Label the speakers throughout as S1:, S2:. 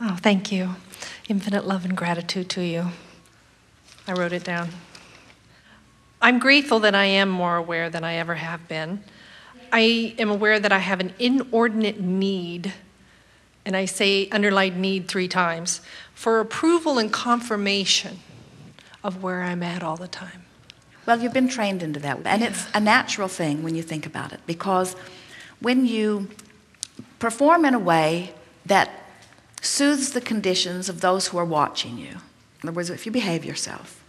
S1: Oh, thank you. Infinite love and gratitude to you. I wrote it down. I'm grateful that I am more aware than I ever have been. I am aware that I have an inordinate need, and I say underlined need 3 times, for approval and confirmation of where I'm at all the time.
S2: Well, you've been trained into that. And it's a natural thing when you think about it, because when you perform in a way that soothes the conditions of those who are watching you, in other words, if you behave yourself,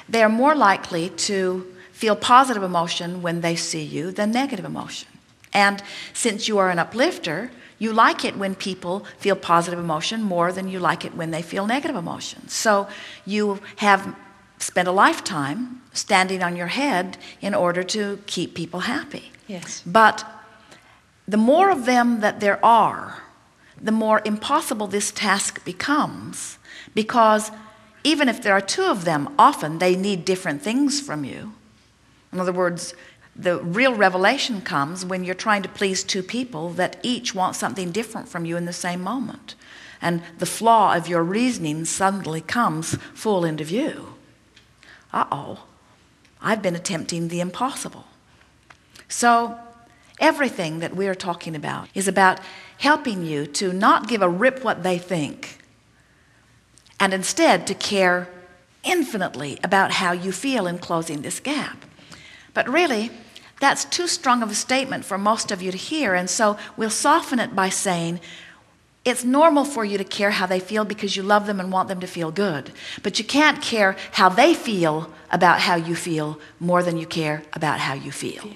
S2: they are more likely to feel positive emotion when they see you than negative emotion. And since you are an uplifter, you like it when people feel positive emotion more than you like it when they feel negative emotion. So you have spent a lifetime standing on your head in order to keep people happy.
S1: Yes.
S2: But the more of them that there are, the more impossible this task becomes, because even if there are 2 of them, often they need different things from you. In other words, the real revelation comes when you're trying to please 2 people that each want something different from you in the same moment. And the flaw of your reasoning suddenly comes full into view. Uh-oh, I've been attempting the impossible. So everything that we're talking about is about helping you to not give a rip what they think, and instead to care infinitely about how you feel in closing this gap. But really, that's too strong of a statement for most of you to hear, and so we'll soften it by saying, it's normal for you to care how they feel because you love them and want them to feel good. But you can't care how they feel about how you feel more than you care about how you feel.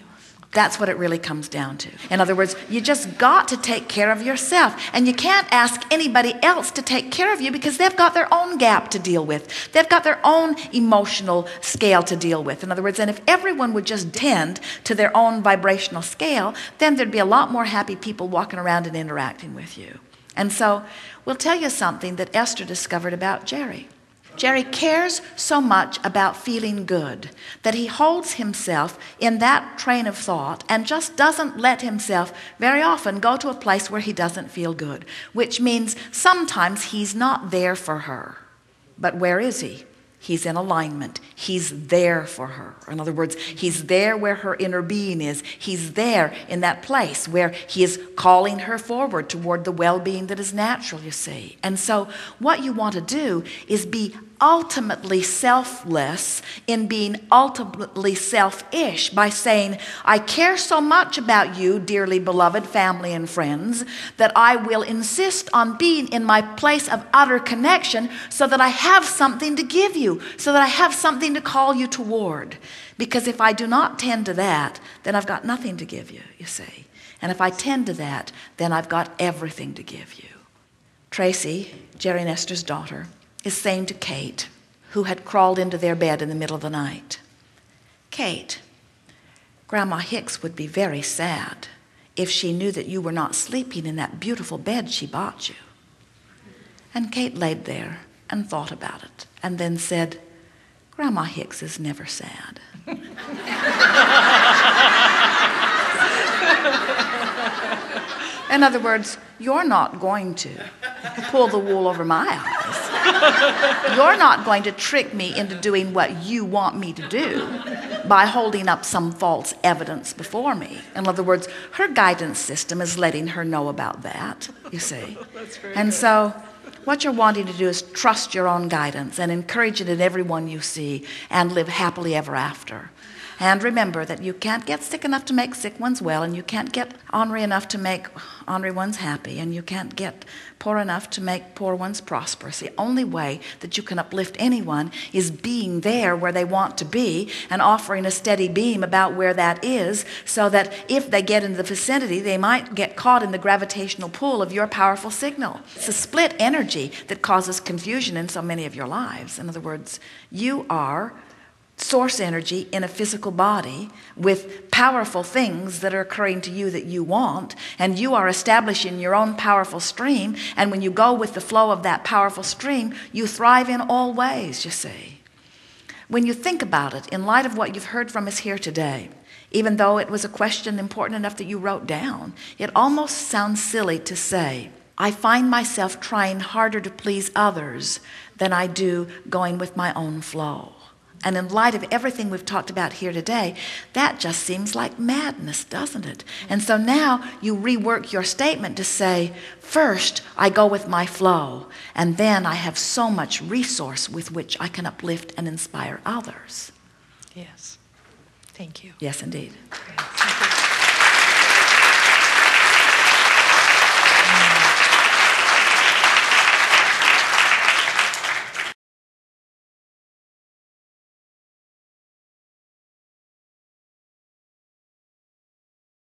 S2: That's what it really comes down to. In other words, you just got to take care of yourself. And you can't ask anybody else to take care of you because they've got their own gap to deal with. They've got their own emotional scale to deal with. In other words, and if everyone would just tend to their own vibrational scale, then there'd be a lot more happy people walking around and interacting with you. And so we'll tell you something that Esther discovered about Jerry. Jerry cares so much about feeling good that he holds himself in that train of thought and just doesn't let himself very often go to a place where he doesn't feel good, which means sometimes he's not there for her. But where is he? He's in alignment. He's there for her. In other words, he's there where her inner being is. He's there in that place where he is calling her forward toward the well-being that is natural, you see. And so what you want to do is be ultimately selfless in being ultimately selfish by saying, I care so much about you, dearly beloved family and friends, that I will insist on being in my place of utter connection so that I have something to give you, so that I have something to call you toward. Because if I do not tend to that, then I've got nothing to give you, you see. And if I tend to that, then I've got everything to give you. Tracy, Jerry and Esther's daughter, is saying to Kate, who had crawled into their bed in the middle of the night, Kate, Grandma Hicks would be very sad if she knew that you were not sleeping in that beautiful bed she bought you. And Kate laid there and thought about it and then said, Grandma Hicks is never sad. In other words, you're not going to pull the wool over my eyes. You're not going to trick me into doing what you want me to do by holding up some false evidence before me. In other words, her guidance system is letting her know about that, you see. And so what you're wanting to do is trust your own guidance and encourage it in everyone you see and live happily ever after. And remember that you can't get sick enough to make sick ones well, and you can't get ornery enough to make ornery ones happy, and you can't get poor enough to make poor ones prosperous. The only way that you can uplift anyone is being there where they want to be and offering a steady beam about where that is, so that if they get into the vicinity, they might get caught in the gravitational pull of your powerful signal. It's a split energy that causes confusion in so many of your lives. In other words, you are source energy in a physical body with powerful things that are occurring to you that you want, and you are establishing your own powerful stream, and when you go with the flow of that powerful stream, you thrive in all ways, you see. When you think about it, in light of what you've heard from us here today, even though it was a question important enough that you wrote down, it almost sounds silly to say I find myself trying harder to please others than I do going with my own flow. And in light of everything we've talked about here today, that just seems like madness, doesn't it? And so now you rework your statement to say, first, I go with my flow, and then I have so much resource with which I can uplift and inspire others.
S1: Yes. Thank you.
S2: Yes, indeed.
S1: Yes.